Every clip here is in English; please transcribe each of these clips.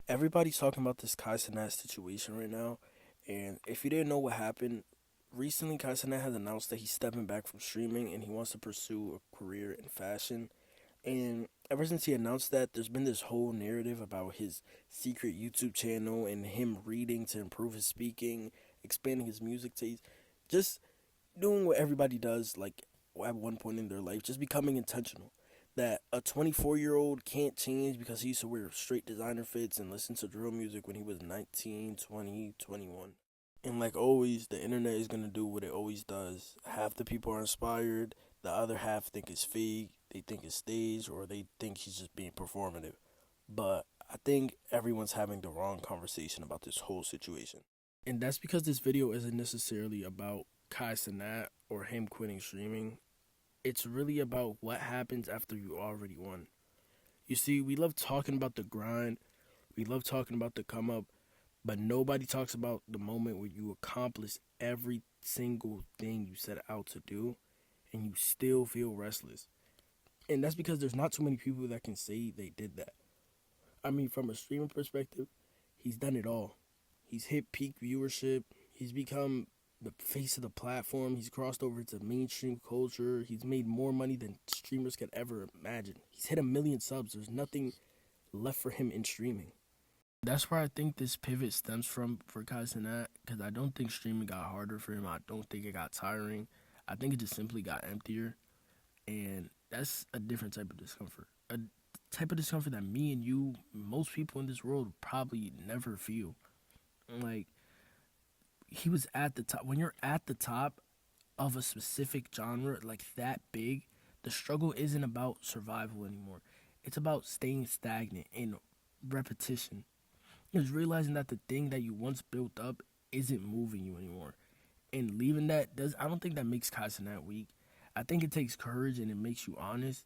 Everybody's talking about this Kai Cenat situation right now, and if you didn't know what happened, recently Kai Cenat has announced that he's stepping back from streaming and he wants to pursue a career in fashion. And ever since he announced that, there's been this whole narrative about his secret YouTube channel and him reading to improve his speaking, expanding his music taste, just doing what everybody does, like at one point in their life, just becoming intentional. That a 24-year-old can't change because he used to wear straight designer fits and listen to drill music when he was 19, 20, 21. And like always, the internet is going to do what it always does. Half the people are inspired, the other half think it's fake, they think it's staged, or they think he's just being performative. But I think everyone's having the wrong conversation about this whole situation. And that's because this video isn't necessarily about Kai Cenat or him quitting streaming. It's really about what happens after you already won. You see, we love talking about the grind, we love talking about the come up, but nobody talks about the moment where you accomplish every single thing you set out to do and you still feel restless. And that's because there's not too many people that can say they did that. I mean, from a streaming perspective, he's done it all. He's hit peak viewership. He's become the face of the platform. He's crossed over to mainstream culture. He's made more money than streamers could ever imagine. He's hit 1 million subs. There's nothing left for him in streaming. That's where I think this pivot stems from for Kai Cenat, because I don't think streaming got harder for him. I don't think it got tiring. I think it just simply got emptier. And that's a different type of discomfort. A type of discomfort that me and you, most people in this world, probably never feel. Like, he was at the top. When you're at the top of a specific genre, like that big, the struggle isn't about survival anymore. It's about staying stagnant and repetition. It's realizing that the thing that you once built up isn't moving you anymore. And leaving that does I don't think that makes Kai Cenat weak. I think it takes courage and it makes you honest.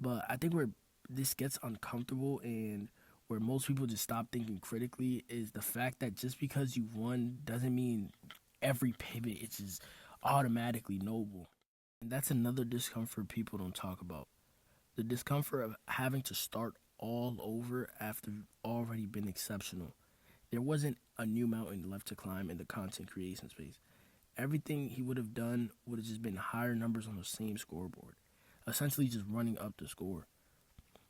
But I think where this gets uncomfortable and where most people just stop thinking critically is the fact that just because you won doesn't mean every pivot is just automatically noble. And that's another discomfort people don't talk about. The discomfort of having to start all over after you've already been exceptional. There wasn't a new mountain left to climb in the content creation space. Everything he would have done would have just been higher numbers on the same scoreboard, essentially just running up the score.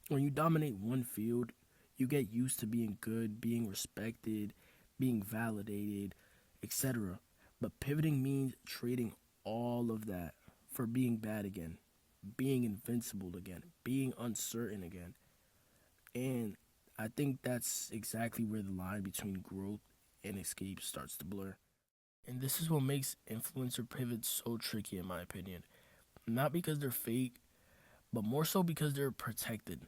When you dominate one field, you get used to being good, being respected, being validated, etc. But pivoting means trading all of that for being bad again, being invincible again, being uncertain again. And I think that's exactly where the line between growth and escape starts to blur. And this is what makes influencer pivots so tricky, in my opinion. Not because they're fake, but more so because they're protected.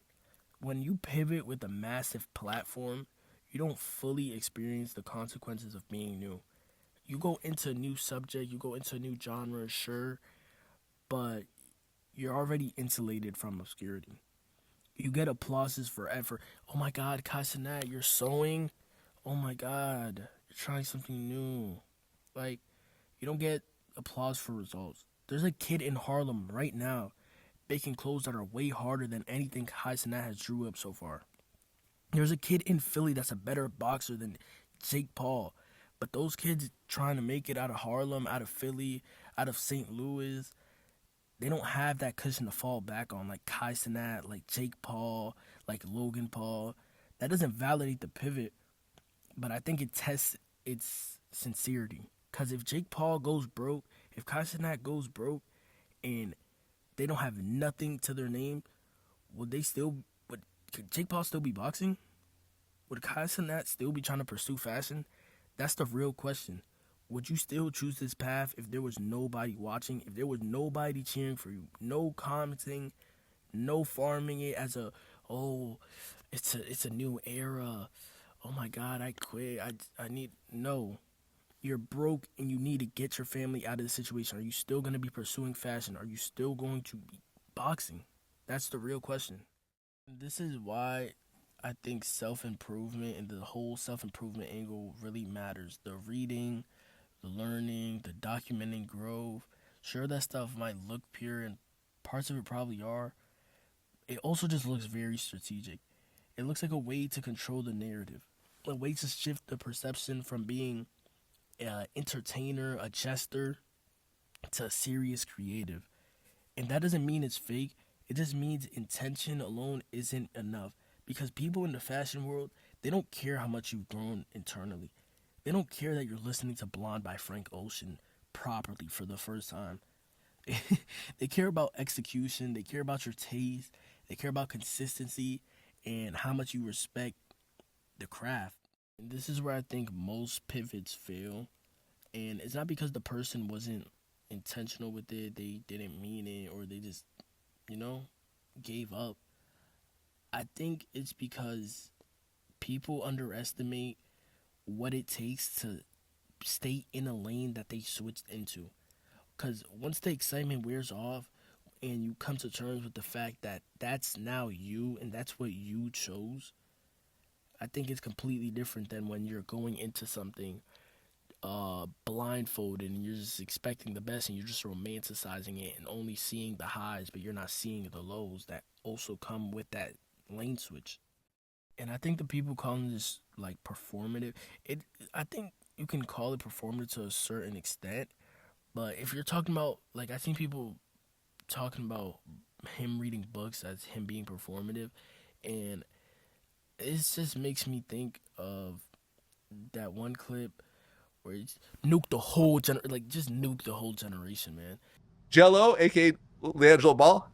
When you pivot with a massive platform, you don't fully experience the consequences of being new. You go into a new subject, you go into a new genre, sure, but you're already insulated from obscurity. You get applauses for effort. Oh my God, Kai Cenat, you're sewing. Oh my God, you're trying something new. Like, you don't get applause for results. There's a kid in Harlem right now making clothes that are way harder than anything Kai Cenat has drew up so far. There's a kid in Philly that's a better boxer than Jake Paul. But those kids trying to make it out of Harlem, out of Philly, out of St. Louis, they don't have that cushion to fall back on like Kai Cenat, like Jake Paul, like Logan Paul. That doesn't validate the pivot, but I think it tests its sincerity. Because if Jake Paul goes broke, if Kai Cenat goes broke, and they don't have nothing to their name, would they still, would could Jake Paul still be boxing? Would Kai Cenat still be trying to pursue fashion? That's the real question. Would you still choose this path if there was nobody watching, if there was nobody cheering for you, no commenting, no farming it as a, oh, it's a new era. Oh my God, I quit. I need no. You're broke and you need to get your family out of the situation. Are you still going to be pursuing fashion? Are you still going to be boxing? That's the real question. This is why I think self improvement and the whole self improvement angle really matters. The reading, the learning, the documenting growth. Sure, that stuff might look pure and parts of it probably are. It also just looks very strategic. It looks like a way to control the narrative, a way to shift the perception from being an entertainer, a jester, to a serious creative. And that doesn't mean it's fake. It just means intention alone isn't enough. Because people in the fashion world, they don't care how much you've grown internally. They don't care that you're listening to Blonde by Frank Ocean properly for the first time. They care about execution. They care about your taste. They care about consistency and how much you respect the craft. And this is where I think most pivots fail. And it's not because the person wasn't intentional with it, they didn't mean it, or they just, gave up. I think it's because people underestimate what it takes to stay in a lane that they switched into. Because once the excitement wears off and you come to terms with the fact that that's now you and that's what you chose, I think it's completely different than when you're going into something blindfolded and you're just expecting the best and you're just romanticizing it and only seeing the highs, but you're not seeing the lows that also come with that lane switch. And I think the people calling this like performative, I think you can call it performative to a certain extent, but if you're talking about, like, I think people talking about him reading books as him being performative, and it just makes me think of that one clip where he just nuked the whole just nuked the whole generation, man. Jello, aka Leangelo Ball.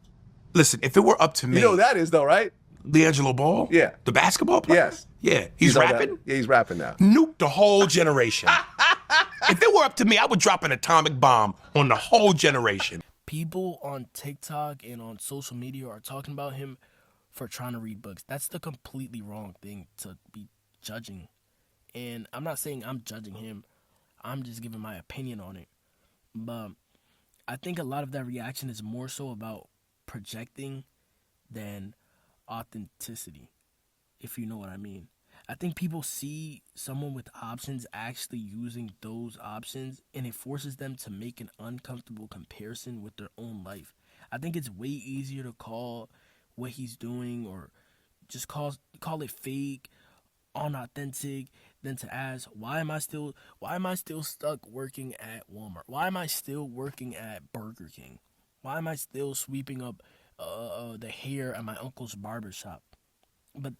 Listen, if it were up to me, You know who that is, though, right? Leangelo Ball? Yeah. The basketball player? Yes. Yeah. He's rapping? Yeah, he's rapping now. Nuke the whole generation. If it were up to me, I would drop an atomic bomb on the whole generation. People on TikTok and on social media are talking about him for trying to read books. That's the completely wrong thing to be judging. And I'm not saying I'm judging him. I'm just giving my opinion on it. But I think a lot of that reaction is more so about projecting than authenticity, if you know what I mean. I think people see someone with options actually using those options, and it forces them to make an uncomfortable comparison with their own life. I think it's way easier to call what he's doing or just call it fake, unauthentic, than to ask, why am I still stuck working at Walmart? Why am I still working at Burger King? Why am I still sweeping up the hair at my uncle's barbershop? But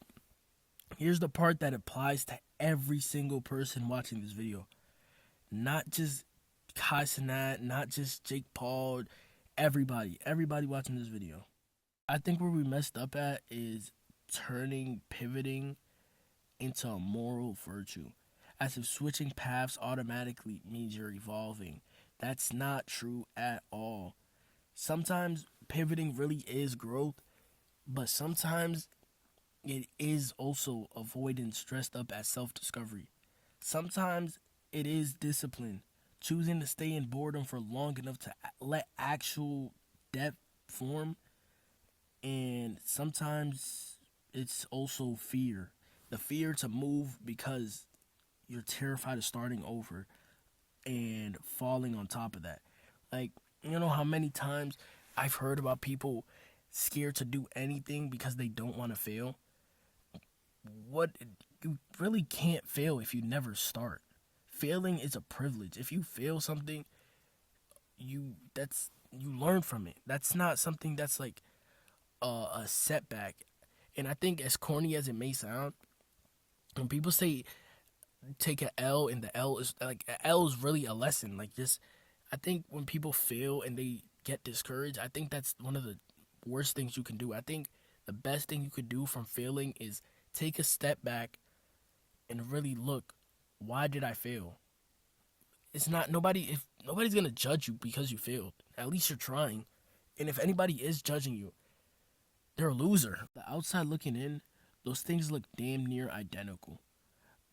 here's the part that applies to every single person watching this video. Not just Kai Cenat, not just Jake Paul, everybody watching this video. I think where we messed up at is pivoting into a moral virtue, as if switching paths automatically means you're evolving. That's not true at all. Sometimes pivoting really is growth, but sometimes it is also avoidance dressed up as self-discovery. Sometimes it is discipline, choosing to stay in boredom for long enough to let actual depth form. And sometimes it's also fear. The fear to move because you're terrified of starting over and falling on top of that. Like, you know how many times I've heard about people scared to do anything because they don't want to fail? You really can't fail if you never start. Failing is a privilege. If you fail something, you learn from it. That's not something that's like a setback. And I think, as corny as it may sound, when people say take an L, and the L is like, a L is really a lesson. Like, just, I think when people fail and they get discouraged, I think that's one of the worst things you can do. I think the best thing you could do from failing is take a step back and really look, why did I fail? If nobody's gonna judge you because you failed. At least you're trying. And if anybody is judging you, they're a loser. The outside looking in, those things look damn near identical.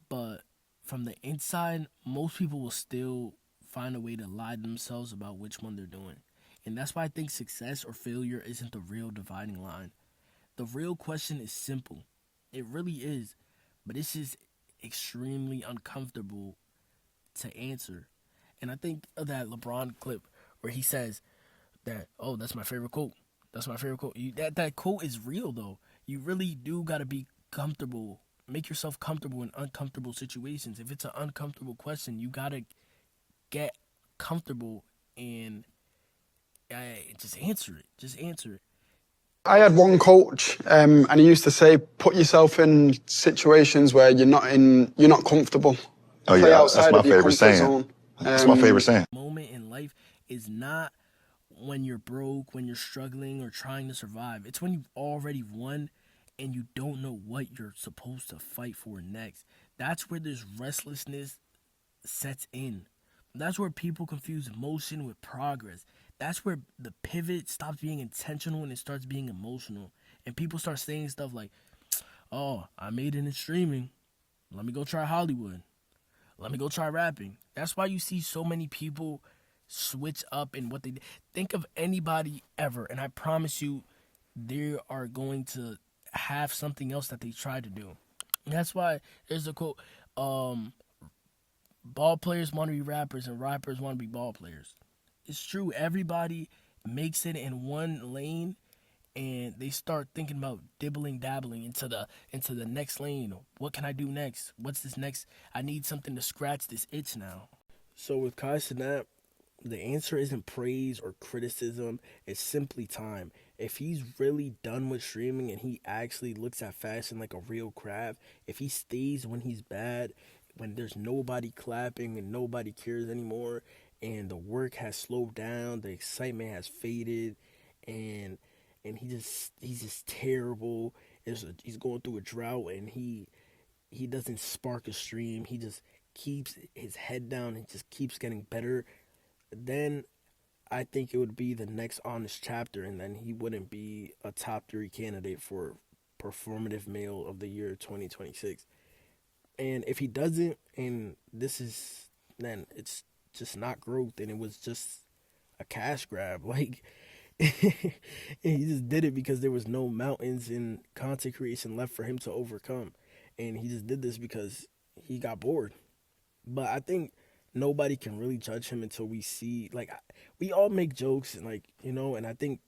But from the inside, most people will still find a way to lie to themselves about which one they're doing. And that's why I think success or failure isn't the real dividing line. The real question is simple. It really is. But it's just extremely uncomfortable to answer. And I think of that LeBron clip where he says that, that's my favorite quote. That's my favorite quote. That quote is real, though. You really do got to be comfortable. Make yourself comfortable in uncomfortable situations. If it's an uncomfortable question, you gotta get comfortable and just answer it. Just answer it. I had one coach, and he used to say, "Put yourself in situations where you're not comfortable. Oh Play yeah, outside that's my of your favorite comfort saying. zone." That's my favorite saying. Moment in life is not when you're broke, when you're struggling or trying to survive. It's when you've already won and you don't know what you're supposed to fight for next. That's where this restlessness sets in. That's where people confuse motion with progress. That's where the pivot stops being intentional and it starts being emotional. And people start saying stuff like, "Oh, I made it in streaming. Let me go try Hollywood. Let me go try rapping." That's why you see so many people switch up in what they think of anybody ever. And I promise you, they are going to have something else that they try to do. And that's why there's a quote, ball players want to be rappers and rappers want to be ball players. It's true. Everybody makes it in one lane and they start thinking about dabbling into the next lane. What can I do next? What's this next? I need something to scratch this itch now. So with Kai Cenat, the answer isn't praise or criticism. It's simply time. If he's really done with streaming and he actually looks at fashion like a real craft, if he stays when he's bad, when there's nobody clapping and nobody cares anymore, and the work has slowed down, the excitement has faded, and he's just terrible. He's going through a drought, and he doesn't spark a stream. He just keeps his head down and just keeps getting better. Then I think it would be the next honest chapter, and then he wouldn't be a top 3 candidate for performative male of the year 2026. And if he doesn't, and then it's just not growth, and it was just a cash grab. Like, he just did it because there was no mountains in content creation left for him to overcome. And he just did this because he got bored. But I think nobody can really judge him until we see, like, we all make jokes, and like, and I think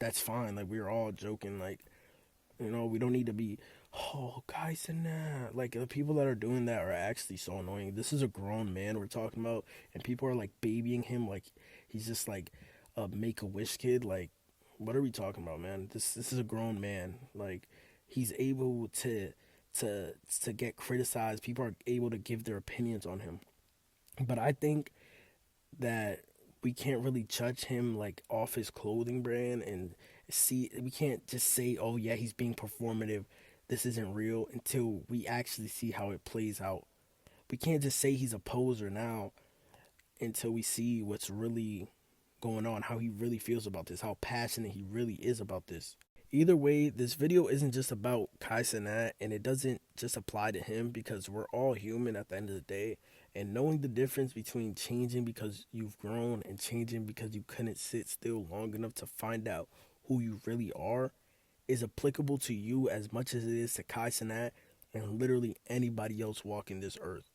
that's fine. Like, we're all joking, like, we don't need to be, "Oh, Kai Cenat." Like, the people that are doing that are actually so annoying. This is a grown man we're talking about, and people are like babying him like he's just like a Make-A-Wish kid. Like, what are we talking about, man? This is a grown man. Like, he's able to get criticized. People are able to give their opinions on him. But I think that we can't really judge him like off his clothing brand, and we can't just say, "Oh yeah, he's being performative, this isn't real," until we actually see how it plays out. We can't just say he's a poser now until we see what's really going on, how he really feels about this, how passionate he really is about this. Either way, this video isn't just about Kai Cenat, and it doesn't just apply to him, because we're all human at the end of the day. And knowing the difference between changing because you've grown and changing because you couldn't sit still long enough to find out who you really are is applicable to you as much as it is to Kai Cenat and literally anybody else walking this earth.